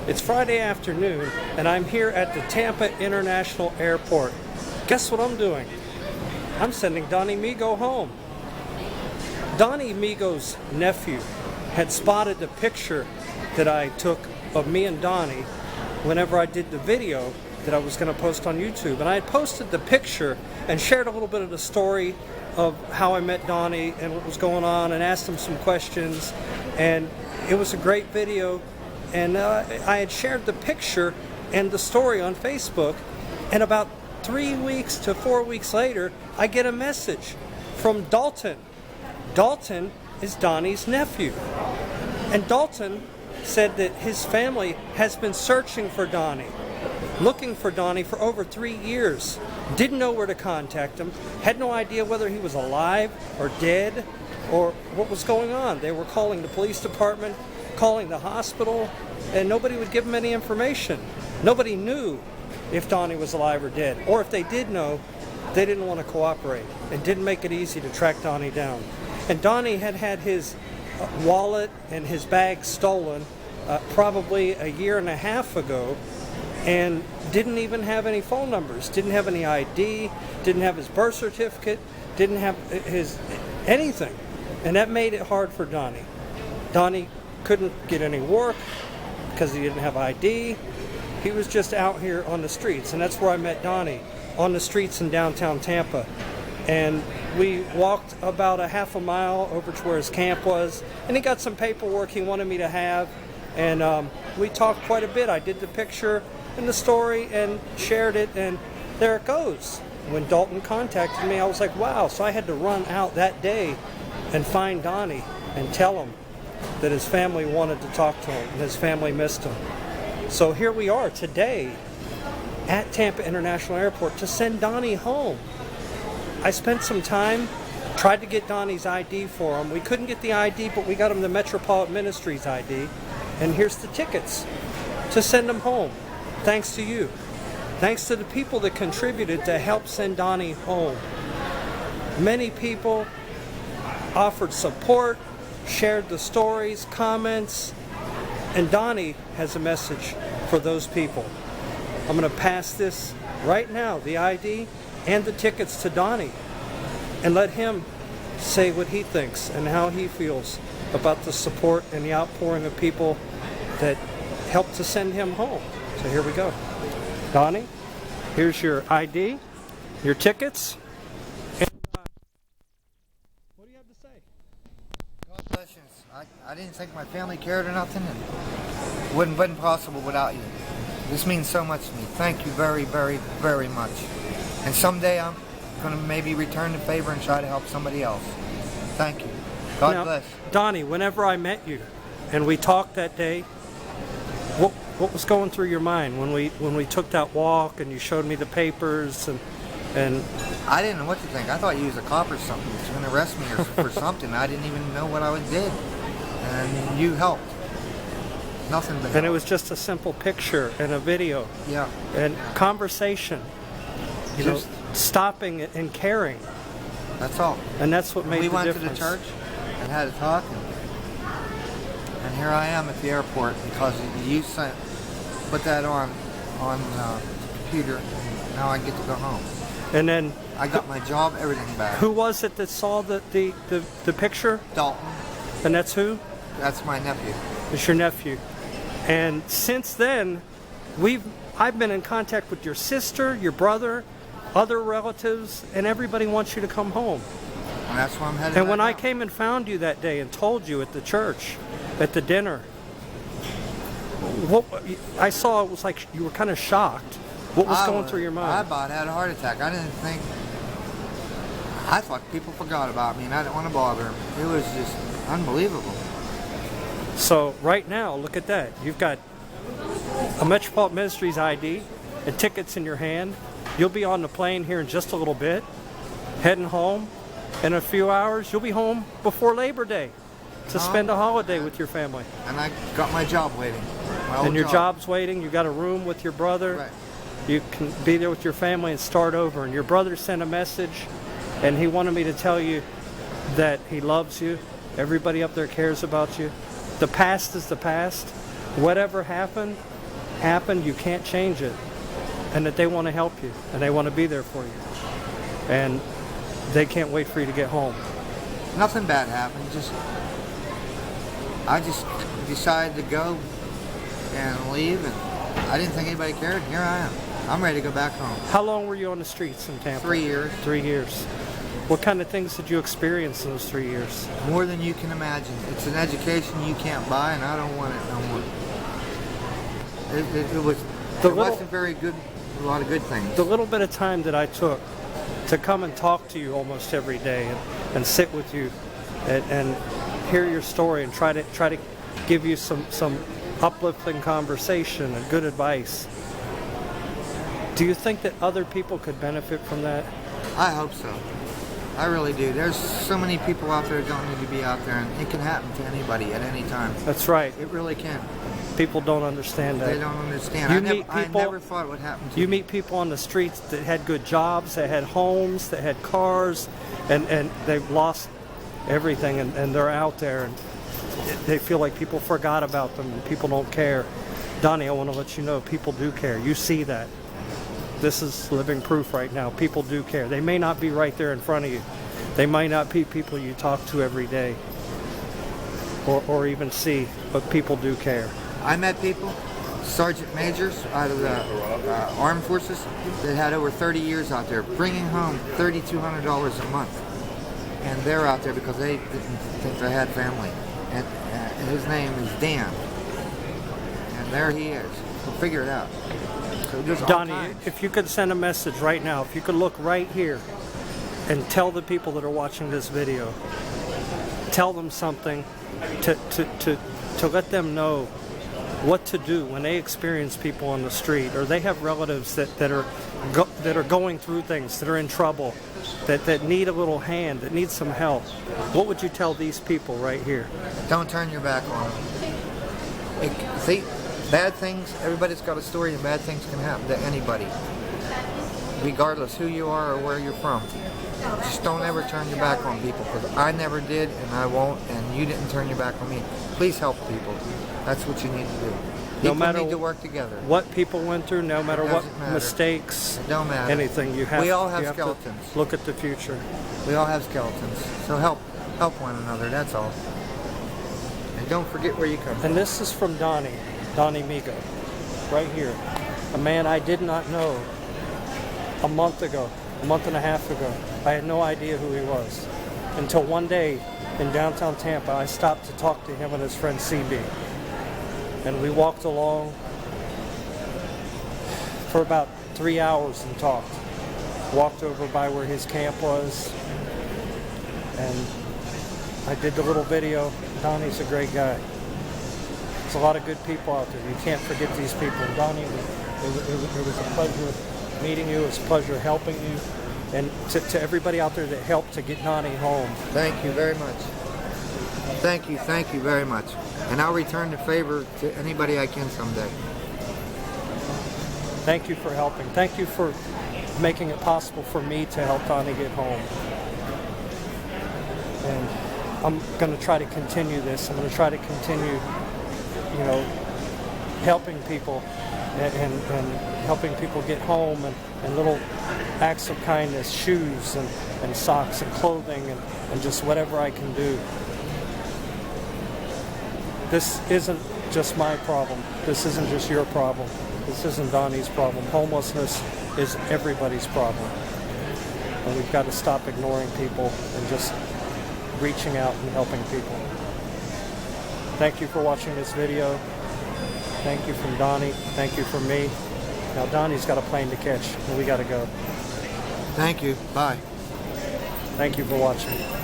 It's Friday afternoon, and I'm here at the Tampa International Airport. Guess what I'm doing? I'm sending Donnie Mego home. Donnie Mego's nephew had spotted the picture that I took of me and Donnie whenever I did the video that I was going to post on YouTube. And I had posted the picture and shared a little bit of the story of how I met Donnie and what was going on, and asked him some questions. And it was a great video. And I had shared the picture and the story on Facebook, and about 3 weeks to 4 weeks later, I get a message from Dalton. Dalton is Donnie's nephew. And Dalton said that his family has been searching for Donnie, looking for Donnie for over 3 years. Didn't know where to contact him, had no idea whether he was alive or dead or what was going on. They were calling the police department, calling the hospital, and nobody would give them any information. Nobody knew if Donnie was alive or dead, or if they did know, they didn't want to cooperate. It didn't make it easy to track Donnie down. And Donnie had had his wallet and his bag stolen probably a year and a half ago, and didn't even have any phone numbers, didn't have any ID, didn't have his birth certificate, didn't have his anything. And that made it hard for Donnie. Donnie couldn't get any work because he didn't have ID. He was just out here on the streets, and that's where I met Donnie, on the streets in downtown Tampa. And we walked about a half a mile over to where his camp was, and he got some paperwork he wanted me to have, and we talked quite a bit. I did the picture and the story and shared it, and there it goes. When Dalton contacted me, I was like, wow. So I had to run out that day and find Donnie and tell him that his family wanted to talk to him and his family missed him. So here we are today at Tampa International Airport to send Donnie home. I spent some time, tried to get Donnie's ID for him. We couldn't get the ID, but we got him the Metropolitan Ministries ID. And here's the tickets to send him home. Thanks to you. Thanks to the people that contributed to help send Donnie home. Many people offered support, shared the stories, comments, and Donnie has a message for those people. I'm going to pass this right now, the ID and the tickets, to Donnie, and let him say what he thinks and how he feels about the support and the outpouring of people that helped to send him home. So here we go. Donnie, here's your ID, your tickets. And, what do you have to say? God bless you. I didn't think my family cared or nothing, and it wouldn't been possible without you. This means so much to me. Thank you very, very, very much. And someday I'm going to maybe return the favor and try to help somebody else. Thank you. God bless. Donnie, whenever I met you and we talked that day, what was going through your mind when we took that walk and you showed me the papers and I didn't know what to think. I thought you was a cop or something. You was going to arrest me or for something. I didn't even know what I did. And you helped. Nothing but help. And it was just a simple picture and a video. Yeah. And conversation. You know, stopping and caring. That's all. And that's what made the difference. We went to the church and had a talk, and here I am at the airport because you put that on the computer, and now I get to go home. And then I got my job, everything back. Who was it that saw the picture? Dalton. And that's who? That's my nephew. It's your nephew. And since then, I've been in contact with your sister, your brother, other relatives, and everybody wants you to come home. And that's where I'm headed. And when I came and found you that day and told you at the church, at the dinner, what I saw, it was like you were kind of shocked. What was going through your mind? I about had a heart attack. I thought people forgot about me and I didn't want to bother them. It was just unbelievable. So right now, look at that. You've got a Metropolitan Ministries ID and tickets in your hand. You'll be on the plane here in just a little bit, heading home. In a few hours, you'll be home before Labor Day to spend a holiday with your family. And I got my job waiting. And your job's waiting. You got a room with your brother. Right. You can be there with your family and start over. And your brother sent a message, and he wanted me to tell you that he loves you. Everybody up there cares about you. The past is the past. Whatever happened, happened, you can't change it, and that they want to help you and they want to be there for you, and they can't wait for you to get home. Nothing bad happened. I just decided to go and leave, and I didn't think anybody cared. Here I am. I'm ready to go back home. How long were you on the streets in Tampa? 3 years. 3 years. What kind of things did you experience in those 3 years? More than you can imagine. It's an education you can't buy, and I don't want it no more. It wasn't very good. A lot of good things. The little bit of time that I took to come and talk to you almost every day and sit with you and hear your story and try to give you some uplifting conversation and good advice. Do you think that other people could benefit from that? I hope so. I really do. There's so many people out there that don't need to be out there, and it can happen to anybody at any time. That's right. It really can. People don't understand that. They don't understand. I never thought it would happen to you. Meet people on the streets that had good jobs, that had homes, that had cars, and they've lost everything, and they're out there, and they feel like people forgot about them, and people don't care. Donnie, I want to let you know, people do care. You see that. This is living proof right now. People do care. They may not be right there in front of you. They might not be people you talk to every day or even see, but people do care. I met people, sergeant majors out of the armed forces that had over 30 years out there, bringing home $3,200 a month. And they're out there because they didn't think they had family. And his name is Dan. And there he is. We'll figure it out. So Donnie, if you could send a message right now, if you could look right here and tell the people that are watching this video, tell them something to let them know what to do when they experience people on the street, or they have relatives that are going through things, that are in trouble, that need a little hand, that need some help. What would you tell these people right here? Don't turn your back on them. See, bad things, everybody's got a story, and bad things can happen to anybody, regardless who you are or where you're from. Just don't ever turn your back on people, because I never did, and I won't, and you didn't turn your back on me. Please help people. That's what you need to do. People need to work together. What people went through, no matter what mistakes, it don't matter. Anything, we all have skeletons. To look at the future. We all have skeletons. So help one another, that's all. And don't forget where you come from. And this is from Donald Mego, right here. A man I did not know a month and a half ago. I had no idea who he was. Until one day in downtown Tampa, I stopped to talk to him and his friend CB. And we walked along for about 3 hours and talked. Walked over by where his camp was, and I did the little video. Donnie's a great guy. There's a lot of good people out there. You can't forget these people. Donnie, it was a pleasure meeting you. It was a pleasure helping you. And to everybody out there that helped to get Donnie home. Thank you very much. Thank you very much. And I'll return the favor to anybody I can someday. Thank you for helping. Thank you for making it possible for me to help Donnie get home. And I'm going to try to continue this. I'm going to try to continue, helping people and helping people get home, and little acts of kindness, shoes and socks and clothing and just whatever I can do. This isn't just my problem. This isn't just your problem. This isn't Donnie's problem. Homelessness is everybody's problem. And we've got to stop ignoring people and just reaching out and helping people. Thank you for watching this video. Thank you from Donnie. Thank you from me. Now Donnie's got a plane to catch, and we got to go. Thank you. Bye. Thank you for watching.